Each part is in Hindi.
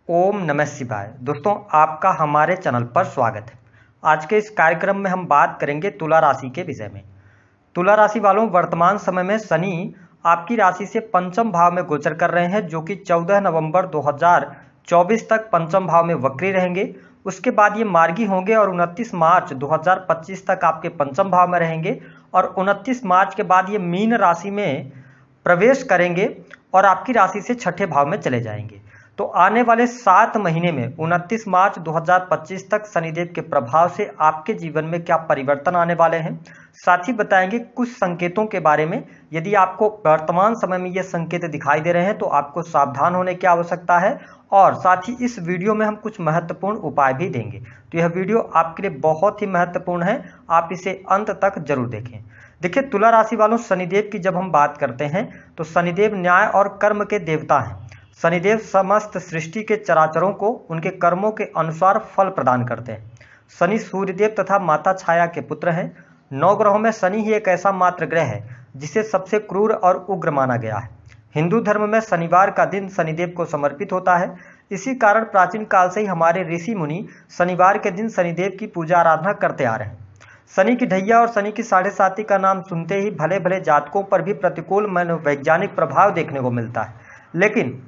ओम नमः शिवाय। दोस्तों, आपका हमारे चैनल पर स्वागत है। आज के इस कार्यक्रम में हम बात करेंगे तुला राशि के विषय में। तुला राशि वालों, वर्तमान समय में शनि आपकी राशि से पंचम भाव में गोचर कर रहे हैं, जो कि 14 नवंबर 2024 तक पंचम भाव में वक्री रहेंगे। उसके बाद ये मार्गी होंगे और 29 मार्च 2025 तक आपके पंचम भाव में रहेंगे और 29 मार्च के बाद ये मीन राशि में प्रवेश करेंगे और आपकी राशि से छठे भाव में चले जाएंगे। तो आने वाले 7 महीने में 29 मार्च 2025 तक शनिदेव के प्रभाव से आपके जीवन में क्या परिवर्तन आने वाले हैं, साथ ही बताएंगे कुछ संकेतों के बारे में। यदि आपको वर्तमान समय में ये संकेत दिखाई दे रहे हैं तो आपको सावधान होने की आवश्यकता है, और साथ ही इस वीडियो में हम कुछ महत्वपूर्ण उपाय भी देंगे। तो यह वीडियो आपके लिए बहुत ही महत्वपूर्ण है, आप इसे अंत तक जरूर देखें। देखिए, तुला राशि वालों, शनिदेव की जब हम बात करते हैं तो शनिदेव न्याय और कर्म के देवता हैं। शनिदेव समस्त सृष्टि के चराचरों को उनके कर्मों के अनुसार फल प्रदान करते हैं। शनि सूर्यदेव तथा माता छाया के पुत्र हैं। 9 ग्रहों में शनि ही एक ऐसा मात्र ग्रह है जिसे सबसे क्रूर और उग्र माना गया है। हिंदू धर्म में शनिवार का दिन शनिदेव को समर्पित होता है। इसी कारण प्राचीन काल से ही हमारे ऋषि मुनि शनिवार के दिन शनिदेव की पूजा आराधना करते आ रहे हैं। शनि की ढैया और शनि की साढ़े साती का नाम सुनते ही भले भले जातकों पर भी प्रतिकूल मनोवैज्ञानिक प्रभाव देखने को मिलता है। लेकिन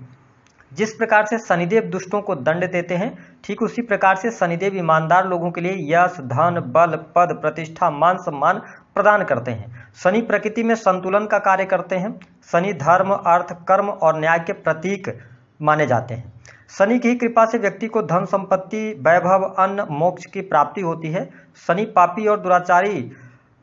जिस प्रकार से शनिदेव दुष्टों को दंड देते हैं, ठीक उसी प्रकार से शनिदेव ईमानदार लोगों के लिए यश, धन, बल, पद, प्रतिष्ठा, मान सम्मान प्रदान करते हैं। शनि प्रकृति में संतुलन का कार्य करते हैं। शनि धर्म, अर्थ, कर्म और न्याय के प्रतीक माने जाते हैं। शनि की कृपा से व्यक्ति को धन संपत्ति, वैभव, अन्न, मोक्ष की प्राप्ति होती है। शनि पापी और दुराचारी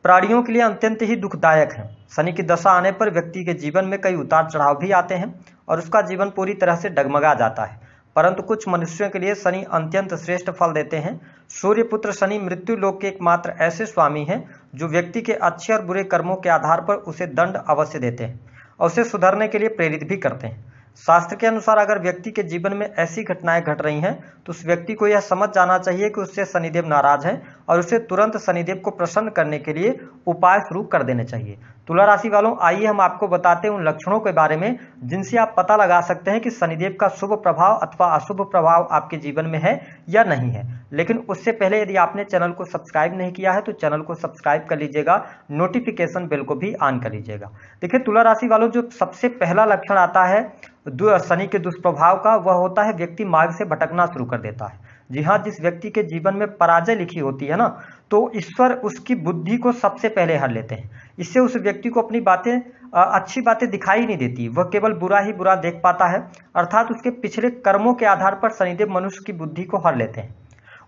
प्राणियों के लिए अत्यंत ही दुखदायक है। शनि की दशा आने पर व्यक्ति के जीवन में कई उतार चढ़ाव भी आते हैं और उसका जीवन पूरी तरह से डगमगा जाता है, परंतु कुछ मनुष्यों के लिए शनि अत्यंत श्रेष्ठ फल देते हैं। सूर्यपुत्र शनि मृत्यु लोक के एकमात्र ऐसे स्वामी हैं जो व्यक्ति के अच्छे और बुरे कर्मों के आधार पर उसे दंड अवश्य देते हैं और उसे सुधरने के लिए प्रेरित भी करते हैं। शास्त्र के अनुसार अगर व्यक्ति के जीवन में ऐसी घटनाएं घट रही हैं तो उस व्यक्ति को यह समझ जाना चाहिए कि उससे शनिदेव नाराज हैं और उसे तुरंत शनिदेव को प्रसन्न करने के लिए उपाय शुरू कर देने चाहिए। तुला राशि वालों, आइए हम आपको बताते हैं उन लक्षणों के बारे में जिनसे आप पता लगा सकते हैं कि शनिदेव का शुभ प्रभाव अथवा अशुभ प्रभाव आपके जीवन में है या नहीं है। लेकिन उससे पहले यदि आपने चैनल को सब्सक्राइब नहीं किया है तो चैनल को सब्सक्राइब कर लीजिएगा, नोटिफिकेशन बेल को भी ऑन कर लीजिएगा। देखिए तुला राशि वालों, जो सबसे पहला लक्षण आता है शनि के दुष्प्रभाव का, वह होता है व्यक्ति मार्ग से भटकना शुरू कर देता है। जी हाँ, जिस व्यक्ति के जीवन में पराजय लिखी होती है ना, तो ईश्वर उसकी बुद्धि को सबसे पहले हर लेते हैं। इससे उस व्यक्ति को अपनी बातें अच्छी बातें दिखाई नहीं देती, वह केवल बुरा ही बुरा देख पाता है। अर्थात उसके पिछले कर्मों के आधार पर शनिदेव मनुष्य की बुद्धि को हर लेते हैं।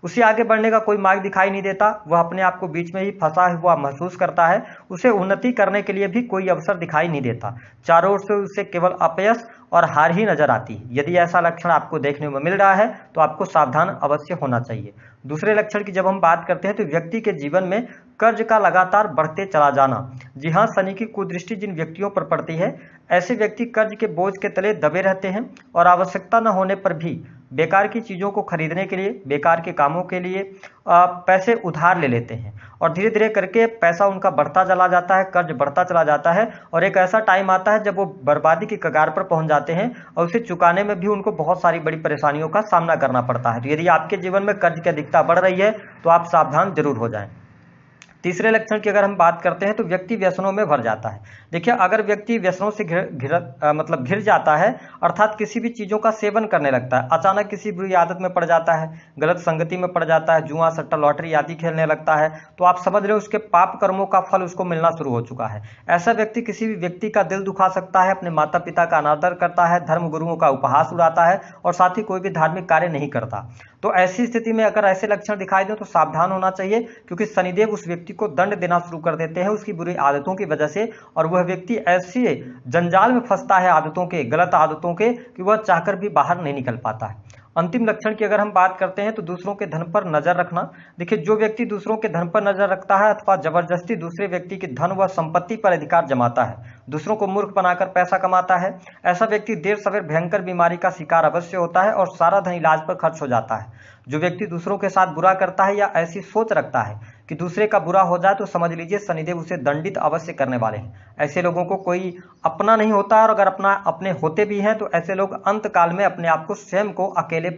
उसे आगे बढ़ने का कोई मार्ग दिखाई नहीं देता, वह अपने आप को बीच में ही फंसा हुआ महसूस करता है। उसे उन्नति करने के लिए भी कोई अवसर दिखाई नहीं देता। चारों ओर से उसे केवल अपयश और हार ही नजर आती है। यदि ऐसा लक्षण आपको देखने में मिल रहा है तो आपको सावधान अवश्य होना चाहिए। दूसरे लक्षण की जब हम बात करते हैं तो व्यक्ति के जीवन में कर्ज का लगातार बढ़ते चला जाना। जी हाँ, शनि की कुदृष्टि जिन व्यक्तियों पर पड़ती है, ऐसे व्यक्ति कर्ज के बोझ के तले दबे रहते हैं और आवश्यकता न होने पर भी बेकार की चीज़ों को खरीदने के लिए, बेकार के कामों के लिए पैसे उधार ले लेते हैं और धीरे धीरे करके पैसा उनका बढ़ता चला जाता है, कर्ज बढ़ता चला जाता है और एक ऐसा टाइम आता है जब वो बर्बादी की कगार पर पहुंच जाते हैं और उसे चुकाने में भी उनको बहुत सारी बड़ी परेशानियों का सामना करना पड़ता है। तो यदि आपके जीवन में कर्ज की अधिकता बढ़ रही है तो आप सावधान जरूर हो जाएं। तीसरे लक्षण की अगर हम बात करते हैं तो व्यक्ति व्यसनों में भर जाता है। देखिए, अगर व्यक्ति व्यसनों से घिर जाता है, अर्थात किसी भी चीज़ों का सेवन करने लगता है, अचानक किसी बुरी आदत में पड़ जाता है, गलत संगति में पड़ जाता है, जुआ, सट्टा, लॉटरी आदि खेलने लगता है, तो आप समझ रहे हो उसके पाप कर्मों का फल उसको मिलना शुरू हो चुका है। ऐसा व्यक्ति किसी भी व्यक्ति का दिल दुखा सकता है, अपने माता पिता का अनादर करता है, धर्म गुरुओं का उपहास उड़ाता है और साथ ही कोई भी धार्मिक कार्य नहीं करता। तो ऐसी स्थिति में अगर ऐसे लक्षण दिखाई दें तो सावधान होना चाहिए, क्योंकि शनिदेव उस व्यक्ति को दंड देना शुरू कर देते हैं उसकी बुरी आदतों की वजह से, और वह व्यक्ति ऐसे जंजाल में फंसता है आदतों के, गलत आदतों के, कि वह चाहकर भी बाहर नहीं निकल पाता है। अंतिम लक्षण की अगर हम बात करते हैं तो दूसरों के धन पर नजर रखना। देखिए, जो व्यक्ति दूसरों के धन पर नजर रखता है अथवा जबरदस्ती दूसरे व्यक्ति की धन व संपत्ति पर अधिकार जमाता है, दूसरों को मूर्ख बनाकर पैसा कमाता है, ऐसा व्यक्ति देर सवेर भयंकर बीमारी का शिकार अवश्य होता है और सारा धन इलाज पर खर्च हो जाता है। जो व्यक्ति दूसरों के साथ बुरा करता है या ऐसी सोच रखता है कि दूसरे का बुरा हो जाए तो समझ लीजिए शनिदेव उसे दंडित अवश्य करने वाले हैं। ऐसे लोगों को कोई अपना नहीं होता, और अगर अपने होते भी हैं तो ऐसे लोग अंत काल में अपने आप को स्वयं को अकेले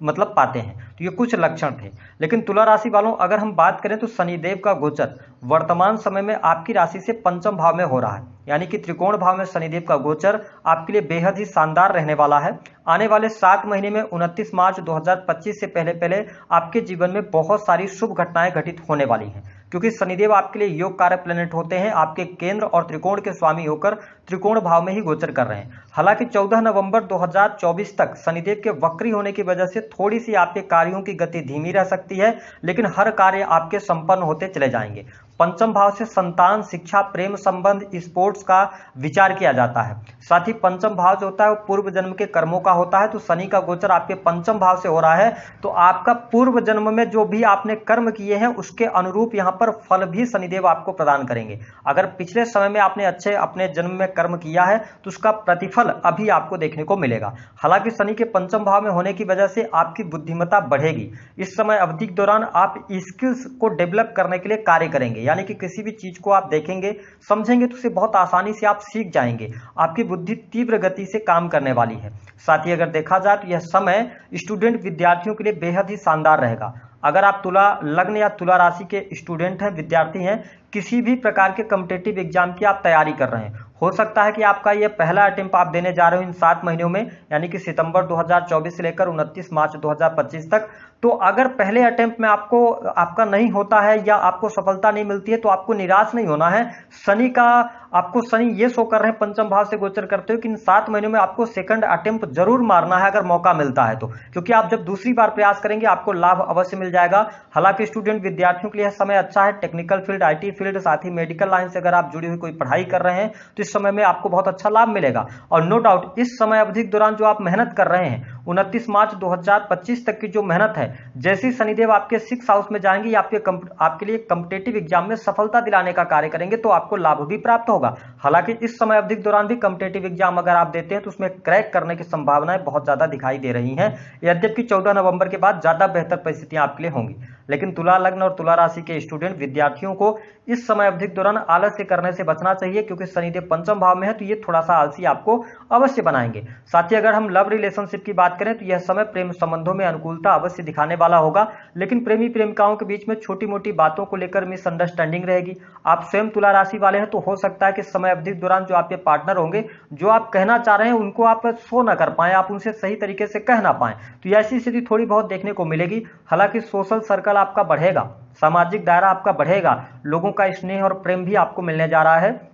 पाते हैं। तो ये कुछ लक्षण थे। लेकिन तुला राशि वालों, अगर हम बात करें तो शनिदेव का गोचर वर्तमान समय में आपकी राशि से पंचम भाव में हो रहा है, यानी कि त्रिकोण भाव में शनिदेव का गोचर आपके लिए बेहद ही शानदार रहने वाला है। आने वाले 7 महीने में 29 मार्च 2025 से पहले पहले आपके जीवन में बहुत सारी शुभ घटनाएं घटित होने वाली हैं, क्योंकि शनिदेव आपके लिए योग कारक प्लेनेट होते हैं, आपके केंद्र और त्रिकोण के स्वामी होकर त्रिकोण भाव में ही गोचर कर रहे हैं। हालांकि 14 नवंबर 2024 तक शनिदेव के वक्री होने की वजह से थोड़ी सी आपके कार्यों की गति धीमी रह सकती है, लेकिन हर कार्य आपके संपन्न होते चले जाएंगे। पंचम भाव से संतान, शिक्षा, प्रेम संबंध, स्पोर्ट्स का विचार किया जाता है। साथ ही पंचम भाव जो होता है वो पूर्व जन्म के कर्मों का होता है। तो शनि का गोचर आपके पंचम भाव से हो रहा है, तो आपका पूर्व जन्म में जो भी आपने कर्म किए हैं उसके अनुरूप यहाँ पर फल भी शनिदेव आपको प्रदान करेंगे। अगर पिछले समय में आपने अच्छे अपने जन्म में कर्म किया है तो उसका प्रतिफल अभी आपको देखने को मिलेगा। हालांकि शनि के पंचम भाव में होने की वजह से आपकी बुद्धिमत्ता बढ़ेगी। इस समय अवधि के दौरान आप स्किल्स को डेवलप करने के लिए कार्य करेंगे, यानी कि किसी भी चीज को आप देखेंगे, समझेंगे तो उसे बहुत आसानी से आप सीख जाएंगे। आपकी बुद्धि तीव्र गति से काम करने वाली है। साथ ही अगर देखा जाए तो यह समय स्टूडेंट विद्यार्थियों के लिए बेहद ही शानदार रहेगा। अगर आप तुला लग्न या तुला राशि के स्टूडेंट हैं, विद्यार्थी हैं, किसी भी प्रकार के कॉम्पिटिटिव एग्जाम की आप तैयारी कर रहे हैं, हो सकता है कि आपका ये पहला अटेम्प्ट आप देने जा रहे हो इन 7 महीनों में, यानी कि सितंबर 2024 से लेकर 29 मार्च 2025 तक। तो अगर पहले अटेम्प्ट में आपका नहीं होता है या आपको सफलता नहीं मिलती है तो आपको निराश नहीं होना है। आपको शनि ये शो कर रहे हैं पंचम भाव से गोचर करते हो कि इन 7 महीनों में आपको सेकंड अटेम्प्ट जरूर मारना है अगर मौका मिलता है तो, क्योंकि आप जब दूसरी बार प्रयास करेंगे आपको लाभ अवश्य मिल जाएगा। हालांकि स्टूडेंट विद्यार्थियों के लिए समय अच्छा है। टेक्निकल फील्ड, IT फील्ड, साथ ही मेडिकल लाइन से अगर आप जुड़ी हुई कोई पढ़ाई कर रहे हैं तो इस समय में आपको बहुत अच्छा लाभ मिलेगा। और नो डाउट इस समय अवधि के दौरान जो आप मेहनत कर रहे हैं 29 मार्च 2025 तक की जो मेहनत है, जैसे ही शनिदेव आपके 6th हाउस में जाएंगे आपके लिए कॉम्पिटिटिव एग्जाम में सफलता दिलाने का कार्य करेंगे, तो आपको लाभ भी प्राप्त होगा। हालांकि इस समय अवधि के दौरान भी कॉम्पिटिटिव एग्जाम अगर आप देते हैं तो उसमें क्रैक करने की संभावनाएं बहुत ज्यादा दिखाई दे रही हैं, यद्यपि 14 नवंबर के बाद ज्यादा बेहतर परिस्थितियां आपके लिए होंगी। लेकिन तुला लग्न और तुला राशि के स्टूडेंट विद्यार्थियों को इस समय अवधि के दौरान आलस्य करने से बचना चाहिए, क्योंकि शनिदेव पंचम भाव में है तो ये थोड़ा सा आलसी आपको अवश्य बनाएंगे। साथ ही अगर हम लव रिलेशनशिप की बात करें तो यह समय प्रेम संबंधों में अनुकूलता अवश्य दिखाने वाला होगा, लेकिन प्रेमी प्रेमिकाओं के बीच में छोटी मोटी बातों को लेकर मिसअंडरस्टैंडिंग रहेगी। आप स्वयं तुला राशि वाले हैं तो हो सकता है कि समय अवधि के दौरान जो आपके पार्टनर होंगे, जो आप कहना चाह रहे हैं उनको आप शो ना कर पाए, आप उनसे सही तरीके से कह ना पाए, तो ऐसी स्थिति थोड़ी बहुत देखने को मिलेगी। हालांकि सोशल सर्कल आपका बढ़ेगा, सामाजिक दायरा आपका बढ़ेगा, लोगों का स्नेह और प्रेम भी आपको मिलने जा रहा है।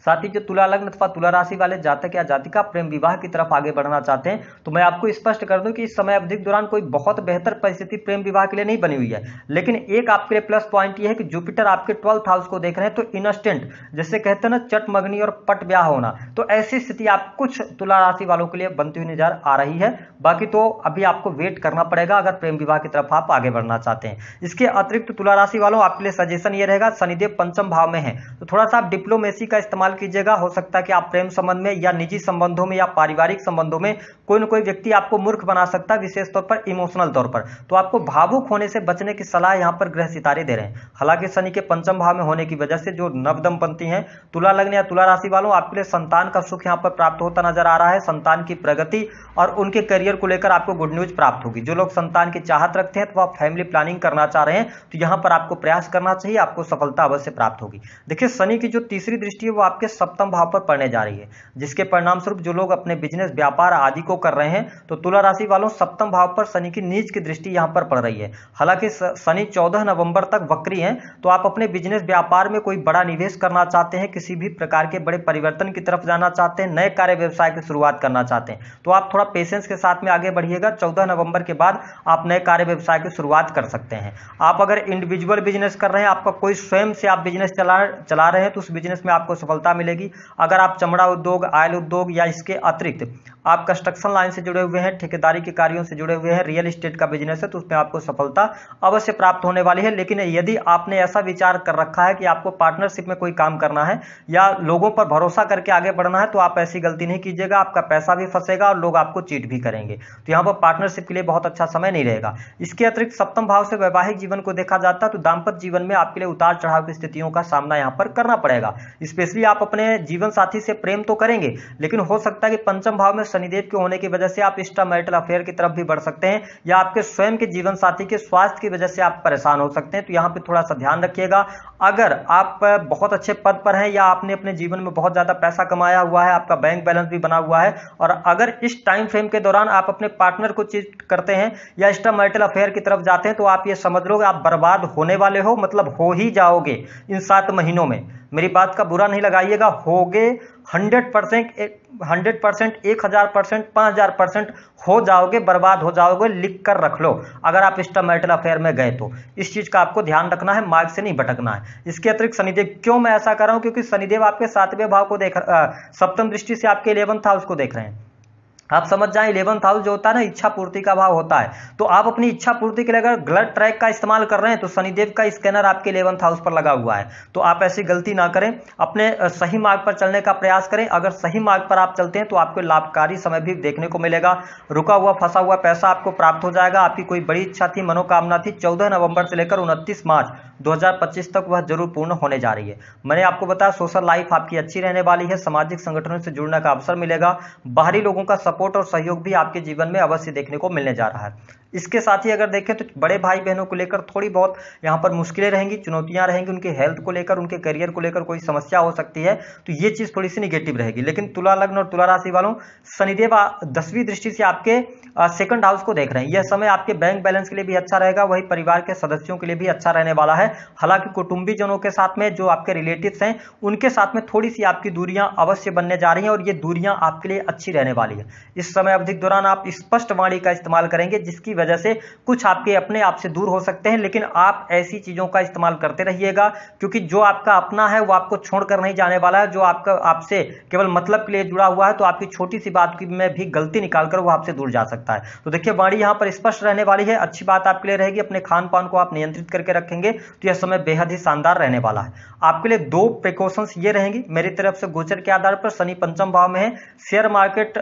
साथ ही जो तुला लग्न अथवा तुला राशि वाले जातक या जातिका प्रेम विवाह की तरफ आगे बढ़ना चाहते हैं, तो मैं आपको स्पष्ट कर दूं कि इस समय अवधि के दौरान कोई बहुत बेहतर परिस्थिति प्रेम विवाह के लिए नहीं बनी हुई है। लेकिन एक आपके लिए प्लस पॉइंट ये है कि जुपिटर आपके 12th हाउस को देख रहे हैं, तो इंस्टेंट जैसे कहते हैं ना चटमगनी और पट ब्याह होना, तो ऐसी स्थिति आप कुछ तुला राशि वालों के लिए बनती हुई नजर आ रही है। बाकी तो अभी आपको वेट करना पड़ेगा अगर प्रेम विवाह की तरफ आप आगे बढ़ना चाहते हैं। इसके अतिरिक्त तुला राशि वालों आपके लिए सजेशन ये रहेगा, शनिदेव पंचम भाव में है तो थोड़ा सा आप डिप्लोमेसी का इस्तेमाल कीजिएगा। हो सकता है कि आप प्रेम संबंध में या निजी संबंधों में या पारिवारिक संबंधों में कोई न कोई व्यक्ति आपको मूर्ख बना सकता है, विशेष तौर पर इमोशनल तौर पर, तो आपको भावुक होने से बचने की सलाह यहां पर ग्रह सितारे दे रहे हैं। हालांकि शनि के पंचम भाव में होने की वजह से जो नवदंपति हैं तुला लग्न या तुला राशि वालों, आपके लिए संतान का सुख यहां पर प्राप्त होता नजर आ रहा है। संतान की प्रगति और उनके करियर को लेकर आपको गुड न्यूज प्राप्त होगी। जो लोग संतान की चाहत रखते हैं तो वह फैमिली प्लानिंग करना चाह रहे हैं तो यहां पर आपको प्रयास करना चाहिए, आपको सफलता अवश्य प्राप्त होगी। देखिए शनि की जो तीसरी दृष्टि है वो आपके सप्तम भाव पर पड़ने जा रही है, जिसके परिणाम स्वरूप जो लोग अपने बिजनेस व्यापार आदि को कर रहे हैं तो तुला राशि वालों सप्तम भाव पर शनि की नीच की दृष्टि यहां पर पड़ रही है। हालांकि शनि 14 नवंबर तक वक्री हैं, तो आप अपने बिजनेस व्यापार में कोई बड़ा निवेश करना चाहते हैं, किसी भी प्रकार के बड़े परिवर्तन की तरफ जाना चाहते हैं, नए कार्य व्यवसाय की शुरुआत करना चाहते हैं, तो आप थोड़ा पेशेंस के साथ में आगे बढ़िएगा। 14 नवंबर के बाद आप नए कार्य व्यवसाय की शुरुआत कर सकते हैं। आप अगर इंडिविजुअल बिजनेस कर रहे हैं, आपका कोई स्वयं से आप बिजनेस चला रहे हैं तो उस बिजनेस में आपको सफलता मिलेगी। अगर आप चमड़ा उद्योग, ऑयल उद्योग या इसके अतिरिक्त आप कंस्ट्रक्शन लाइन से जुड़े हुए हैं, ठेकेदारी के कार्यों से जुड़े हुए हैं, रियल एस्टेट का बिजनेस है, तो उसमें आपको सफलता अवश्य प्राप्त होने वाली है। लेकिन यदि आपने ऐसा विचार कर रखा है कि आपको पार्टनरशिप में कोई काम करना है या लोगों पर भरोसा करके आगे बढ़ना है, तो आप ऐसी गलती नहीं कीजिएगा, आपका पैसा भी फंसेगा और लोग आपको चीट भी करेंगे। तो यहाँ पर पार्टनरशिप के लिए बहुत अच्छा समय नहीं रहेगा। इसके अतिरिक्त सप्तम भाव से वैवाहिक जीवन को देखा जाता है, तो दाम्पत्य जीवन में आपके लिए उतार चढ़ाव की स्थितियों का सामना यहाँ पर करना पड़ेगा। स्पेशली आप अपने जीवन साथी से प्रेम तो करेंगे, लेकिन हो सकता है कि पंचम भाव में शनिदेव के होने की वजह से आप एक्स्ट्रा मैरिटल अफेयर की तरफ भी बढ़ सकते हैं, या आपके स्वयं के जीवन साथी के स्वास्थ्य की वजह से आप परेशान हो सकते हैं। तो यहाँ पे थोड़ा सा ध्यान रखिएगा। अगर आप बहुत अच्छे पद पर हैं या आपने अपने जीवन में बहुत ज्यादा पैसा कमाया हुआ है, आपका बैंक बैलेंस भी बना हुआ है, और अगर इस टाइम फ्रेम के दौरान आप अपने पार्टनर को चीट करते हैं या एक्स्ट्रा मैरिटल अफेयर की तरफ जाते हैं, तो आप ये समझ लो आप बर्बाद होने वाले हो, मतलब हो ही जाओगे इन 7 महीनों में। मेरी बात का बुरा नहीं लगाइएगा, होगे 100%, 100%, 1000%, 5000% हो जाओगे, बर्बाद हो जाओगे। लिख कर रख लो अगर आप एक्स्ट्रा मैरिटल अफेयर में गए तो। इस चीज का आपको ध्यान रखना है, मार्ग से नहीं भटकना है। इसके अतिरिक्त शनिदेव, क्यों मैं ऐसा कर रहा हूं, क्योंकि शनिदेव आपके 7वें भाव को देख, सप्तम दृष्टि से आपके 11th हाउस को देख रहे हैं। आप समझ जाएं 11th हाउस जो होता है ना, इच्छा पूर्ति का भाव होता है। तो आप अपनी इच्छा पूर्ति के लिए अगर गलत ट्रैक का इस्तेमाल कर रहे हैं, तो शनिदेव का स्कैनर आपके 11th हाउस पर लगा हुआ है। तो आप ऐसी गलती ना करें, अपने सही मार्ग पर चलने का प्रयास करें। अगर सही मार्ग पर आप चलते हैं तो आपको लाभकारी समय भी देखने को मिलेगा। रुका हुआ फंसा हुआ पैसा आपको प्राप्त हो जाएगा। आपकी कोई बड़ी इच्छा थी, मनोकामना थी, 14 नवंबर से लेकर 29 मार्च 2025 तक वह जरूर पूर्ण होने जा रही है। मैंने आपको बताया सोशल लाइफ आपकी अच्छी रहने वाली है, सामाजिक संगठनों से जुड़ने का अवसर मिलेगा, बाहरी लोगों का सपोर्ट और सहयोग भी आपके जीवन में अवश्य देखने को मिलने जा रहा है। इसके साथ ही अगर देखें तो बड़े भाई बहनों को लेकर थोड़ी बहुत यहाँ पर मुश्किलें रहेंगी, चुनौतियां रहेंगी, उनके हेल्थ को लेकर, उनके करियर को लेकर कोई समस्या हो सकती है, तो ये चीज थोड़ी सी निगेटिव रहेगी। लेकिन तुला लग्न और तुला राशि वालों, शनिदेव 10वीं दृष्टि से आपके 2nd हाउस को देख रहे हैं। यह समय आपके बैंक बैलेंस के लिए भी अच्छा रहेगा, वही परिवार के सदस्यों के लिए भी अच्छा रहने वाला है। हालांकि कुटुंबीजनों के साथ में, जो आपके रिलेटिव्स हैं, उनके साथ में थोड़ी सी आपकी दूरियां अवश्य बनने जा रही हैं, और ये दूरियां आपके लिए अच्छी रहने वाली है। इस समय अवधि के दौरान आप स्पष्ट वाणी का इस्तेमाल करेंगे, जिसकी वजह से कुछ आपके अपने आप से दूर हो सकते हैं। लेकिन आप ऐसी चीजों का इस्तेमाल करते रहिएगा, क्योंकि जो आपका अपना है वो आपको छोड़कर नहीं जाने वाला है। जो आपका आपसे केवल मतलब के लिए जुड़ा हुआ है, तो आपकी छोटी सी बात में भी गलती निकालकर वो आपसे दूर जा सकता है। तो देखिए वाणी यहाँ पर स्पष्ट रहने वाली है। अच्छी बात आपके लिए रहेगी, अपने खान पान को आप नियंत्रित करके रखेंगे तो यह समय बेहद ही शानदार रहने वाला है। आपके लिए 2 प्रिकॉशंस ये रहेंगी मेरी तरफ से। गोचर के आधार पर शनि पंचम भाव में है। शेयर मार्केट,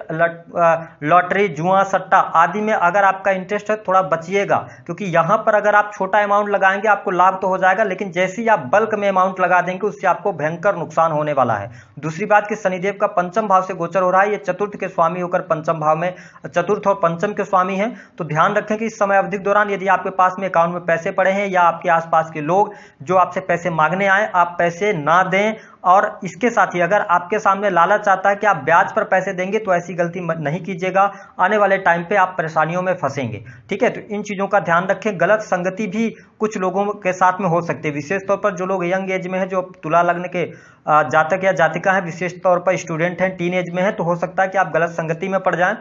लॉटरी, जुआ, सट्टा आदि में अगर आपका इंटरेस्ट है, थोड़ा बचिएगा, क्योंकि यहां पर अगर आप छोटा अमाउंट लगाएंगे आपको लाभ तो हो जाएगा, लेकिन जैसे ही आप बल्क में अमाउंट लगा देंगे उससे आपको भयंकर नुकसान होने वाला है। दूसरी बात कि शनिदेव का पंचम भाव से गोचर हो रहा है, ये चतुर्थ के स्वामी होकर पंचम भाव में, चतुर्थ और पंचम के स्वामी हैं। तो ध्यान रखें कि इस समय अवधि के दौरान यदि आपके पास में अकाउंट में पैसे पड़े हैं, या आपके आसपास के लोग जो आपसे पैसे मांगने आए, आप पैसे ना दें। और इसके साथ ही अगर आपके सामने लालच आता है कि आप ब्याज पर पैसे देंगे, तो ऐसी गलती नहीं कीजिएगा, आने वाले टाइम पे आप परेशानियों में फंसेंगे। ठीक है, तो इन चीजों का ध्यान रखें। गलत संगति भी कुछ लोगों के साथ में हो सकती है, विशेष तौर पर जो लोग यंग एज में है, जो तुला लग्न के जातक या जातिका है, विशेष तौर पर स्टूडेंट हैं, टीन एज में है, तो हो सकता है कि आप गलत संगति में पड़ जाएं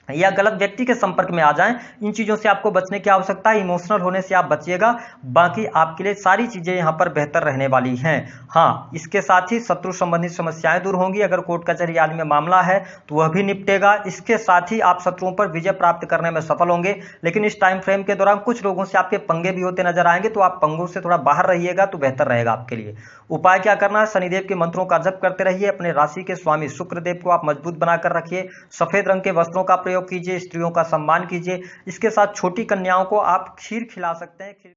या गलत व्यक्ति के संपर्क में आ जाएं। इन चीजों से आपको बचने की आवश्यकता है। इमोशनल होने से आप बचिएगा, बाकी आपके लिए सारी चीजें यहां पर बेहतर रहने वाली हैं। हाँ, इसके साथ ही शत्रु संबंधित समस्याएं दूर होंगी। अगर कोर्ट कचहरी आदि में मामला है तो वह भी निपटेगा। इसके साथ ही आप शत्रुओं पर विजय प्राप्त करने में सफल होंगे। लेकिन इस टाइम फ्रेम के दौरान कुछ लोगों से आपके पंगे भी होते नजर आएंगे, तो आप पंगों से थोड़ा बाहर रहिएगा तो बेहतर रहेगा आपके लिए। उपाय क्या करना है, शनिदेव के मंत्रों का जप करते रहिए। अपने राशि के स्वामी शुक्रदेव को आप मजबूत बनाकर रखिए। सफेद रंग के वस्त्रों का प्रयोग कीजिए। स्त्रियों का सम्मान कीजिए। इसके साथ छोटी कन्याओं को आप खीर खिला सकते हैं।